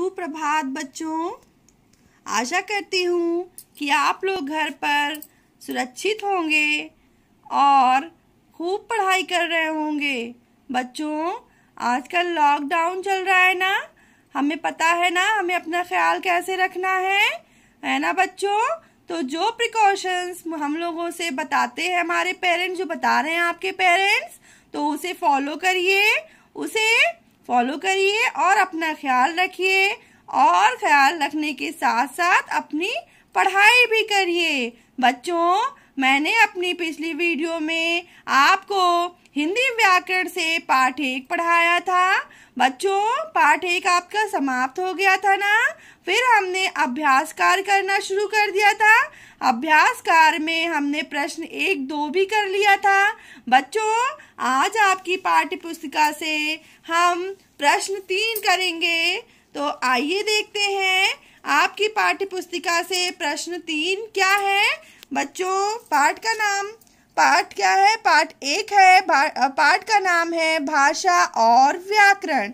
सुप्रभात बच्चों। आशा करती हूँ कि आप लोग घर पर सुरक्षित होंगे और खूब पढ़ाई कर रहे होंगे। बच्चों, आजकल लॉकडाउन चल रहा है ना, हमें पता है ना हमें अपना ख्याल कैसे रखना है ना बच्चों। तो जो प्रिकॉशंस हम लोगों से बताते हैं हमारे पेरेंट्स, जो बता रहे हैं आपके पेरेंट्स, तो उसे फॉलो करिए और अपना ख्याल रखिए और ख्याल रखने के साथ साथ अपनी पढ़ाई भी करिए। बच्चों, मैंने अपनी पिछली वीडियो में आपको हिंदी व्याकरण से पाठ 1 पढ़ाया था। बच्चों, पाठ 1 आपका समाप्त हो गया था ना। फिर हमने अभ्यास कार्य करना शुरू कर दिया था। अभ्यास कार्य में हमने प्रश्न 1, 2 भी कर लिया था। बच्चों, आज आपकी पाठ्य पुस्तिका से हम प्रश्न 3 करेंगे। तो आइए देखते हैं आपकी पाठ्य पुस्तिका से प्रश्न 3 क्या है। बच्चों, पाठ क्या है? पाठ 1 है। पाठ का नाम है भाषा और व्याकरण।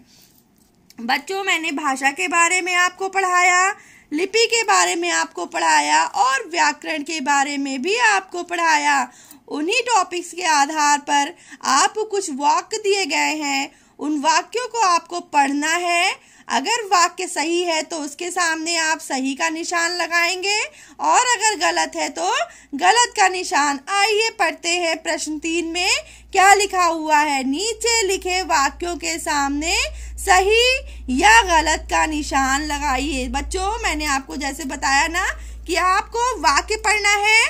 बच्चों, मैंने भाषा के बारे में आपको पढ़ाया, लिपि के बारे में आपको पढ़ाया और व्याकरण के बारे में भी आपको पढ़ाया। उन्हीं टॉपिक्स के आधार पर आपको कुछ वाक्य दिए गए हैं, उन वाक्यों को आपको पढ़ना है। अगर वाक्य सही है तो उसके सामने आप सही का निशान लगाएंगे और अगर गलत है तो गलत का निशान। आइए पढ़ते हैं प्रश्न 3 में क्या लिखा हुआ है। नीचे लिखे वाक्यों के सामने सही या गलत का निशान लगाइए। बच्चों, मैंने आपको जैसे बताया ना कि आपको वाक्य पढ़ना है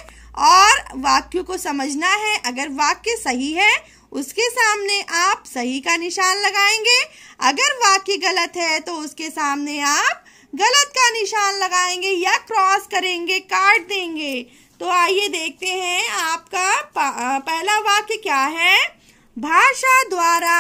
और वाक्यों को समझना है। अगर वाक्य सही है उसके सामने आप सही का निशान लगाएंगे, अगर वाक्य गलत है तो उसके सामने आप गलत का निशान लगाएंगे या क्रॉस करेंगे, काट देंगे। तो आइए देखते हैं आपका पहला वाक्य क्या है। भाषा द्वारा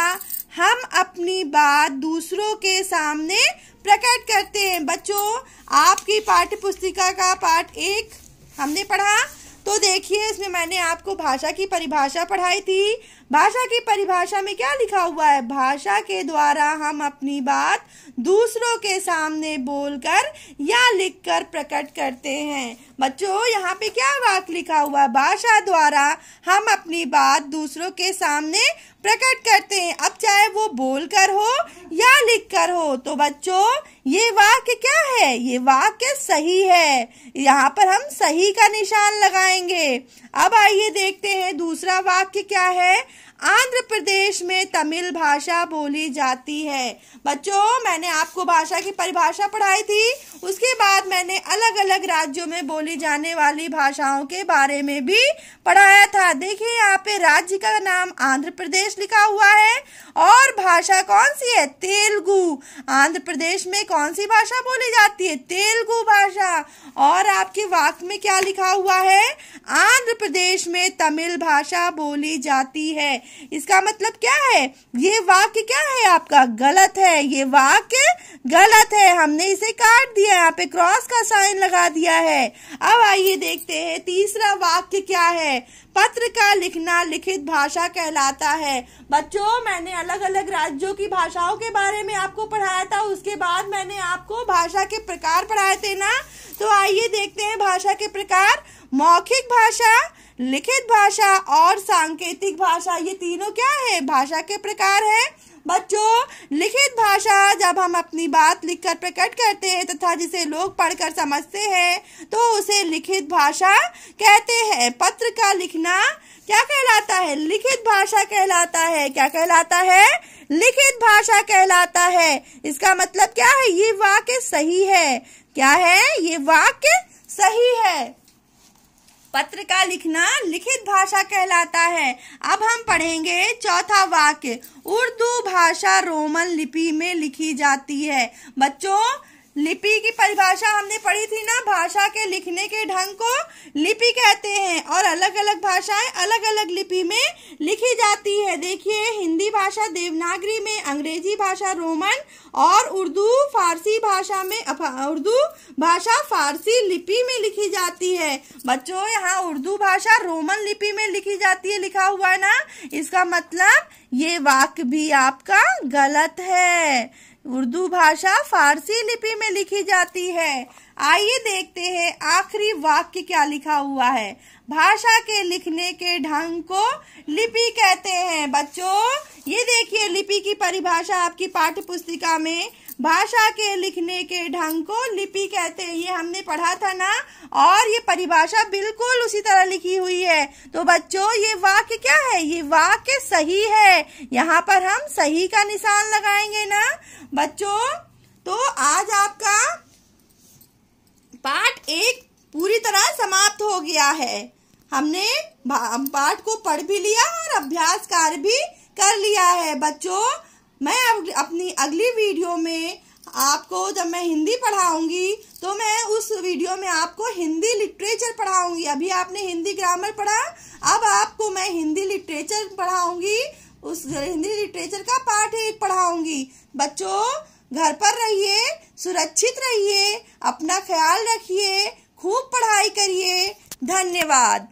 हम अपनी बात दूसरों के सामने प्रकट करते हैं। बच्चों, आपकी पाठ्य पुस्तिका का पाठ 1 हमने पढ़ा, तो देखिए इसमें मैंने आपको भाषा की परिभाषा पढ़ाई थी। भाषा की परिभाषा में क्या लिखा हुआ है? भाषा के द्वारा हम अपनी बात दूसरों के सामने बोलकर या लिखकर प्रकट करते हैं। बच्चों, यहाँ पे क्या वाक्य लिखा हुआ है? भाषा द्वारा हम अपनी बात दूसरों के सामने प्रकट करते हैं। अब चाहे वो बोलकर हो या लिखकर हो। तो बच्चों, ये वाक्य क्या है? ये वाक्य सही है। यहाँ पर हम सही का निशान लगाएंगे। अब आइए देखते हैं दूसरा वाक्य क्या है। आंध्र प्रदेश में तमिल भाषा बोली जाती है। बच्चों, मैंने आपको भाषा की परिभाषा पढ़ाई थी, उसके बाद मैंने अलग अलग राज्यों में बोली जाने वाली भाषाओं के बारे में भी पढ़ाया था। देखिए यहाँ पे राज्य का नाम आंध्र प्रदेश लिखा हुआ है और भाषा कौन सी है? तेलुगु। आंध्र प्रदेश में कौन सी भाषा बोली जाती है? तेलुगु भाषा। और आपके वाक्य में क्या लिखा हुआ है? आंध्र प्रदेश में तमिल भाषा बोली जाती है। इसका मतलब क्या है? ये वाक्य क्या है आपका? गलत है। ये वाक्य गलत है, हमने इसे काट दिया, यहाँ पे क्रॉस का साइन लगा दिया है। अब आइए देखते हैं तीसरा वाक्य क्या है। पत्र का लिखना लिखित भाषा कहलाता है। बच्चों, मैंने अलग अलग राज्यों की भाषाओं के बारे में आपको पढ़ाया था, उसके बाद मैंने आपको भाषा के प्रकार पढ़ाए थे ना। तो आइए देखते हैं भाषा के प्रकार। मौखिक भाषा, लिखित भाषा और सांकेतिक भाषा, ये तीनों क्या है? भाषा के प्रकार है। बच्चों, लिखित भाषा जब हम अपनी बात लिखकर प्रकट करते हैं तथा जिसे लोग पढ़कर समझते हैं तो उसे लिखित भाषा कहते हैं। पत्र का लिखना क्या कहलाता है? लिखित भाषा कहलाता है। क्या कहलाता है? लिखित भाषा कहलाता है। इसका मतलब क्या है? ये वाक्य सही है। क्या है? ये वाक्य सही है। पत्र का लिखना लिखित भाषा कहलाता है। अब हम पढ़ेंगे चौथा वाक्य। उर्दू भाषा रोमन लिपि में लिखी जाती है। बच्चों, लिपि की परिभाषा हमने पढ़ी थी ना। भाषा के लिखने के ढंग को लिपि कहते हैं और अलग अलग भाषाएं अलग अलग लिपि में लिखी जाती है। देखिए, हिंदी भाषा देवनागरी में, अंग्रेजी भाषा रोमन और उर्दू भाषा फारसी लिपि में लिखी जाती है। बच्चों, यहाँ उर्दू भाषा रोमन लिपि में लिखी जाती है लिखा हुआ है ना। इसका मतलब ये वाक्य भी आपका गलत है। उर्दू भाषा फारसी लिपि में लिखी जाती है। आइए देखते हैं आखिरी वाक्य क्या लिखा हुआ है। भाषा के लिखने के ढंग को लिपि कहते हैं। बच्चों, ये देखिए लिपि की परिभाषा आपकी पाठ्य पुस्तिका में भाषा के लिखने के ढंग को लिपि कहते हैं, ये हमने पढ़ा था ना। और ये परिभाषा बिल्कुल उसी तरह लिखी हुई है। तो बच्चों, ये वाक्य क्या है? ये वाक्य सही है। यहाँ पर हम सही का निशान लगाएंगे ना बच्चों। तो आज आपका पाठ 1 पूरी तरह समाप्त हो गया है। हमने पाठ को पढ़ भी लिया और अभ्यास कार्य भी कर लिया है। बच्चों, मैं अपनी अगली वीडियो में आपको जब मैं हिंदी पढ़ाऊंगी तो मैं उस वीडियो में आपको हिंदी लिटरेचर पढ़ाऊंगी। अभी आपने हिंदी ग्रामर पढ़ा, अब आपको मैं हिंदी लिटरेचर पढ़ाऊंगी। उस हिंदी लिटरेचर का पाठ 1 पढ़ाऊंगी। बच्चों, घर पर रहिए, सुरक्षित रहिए, अपना ख्याल रखिए, खूब पढ़ाई करिए। धन्यवाद।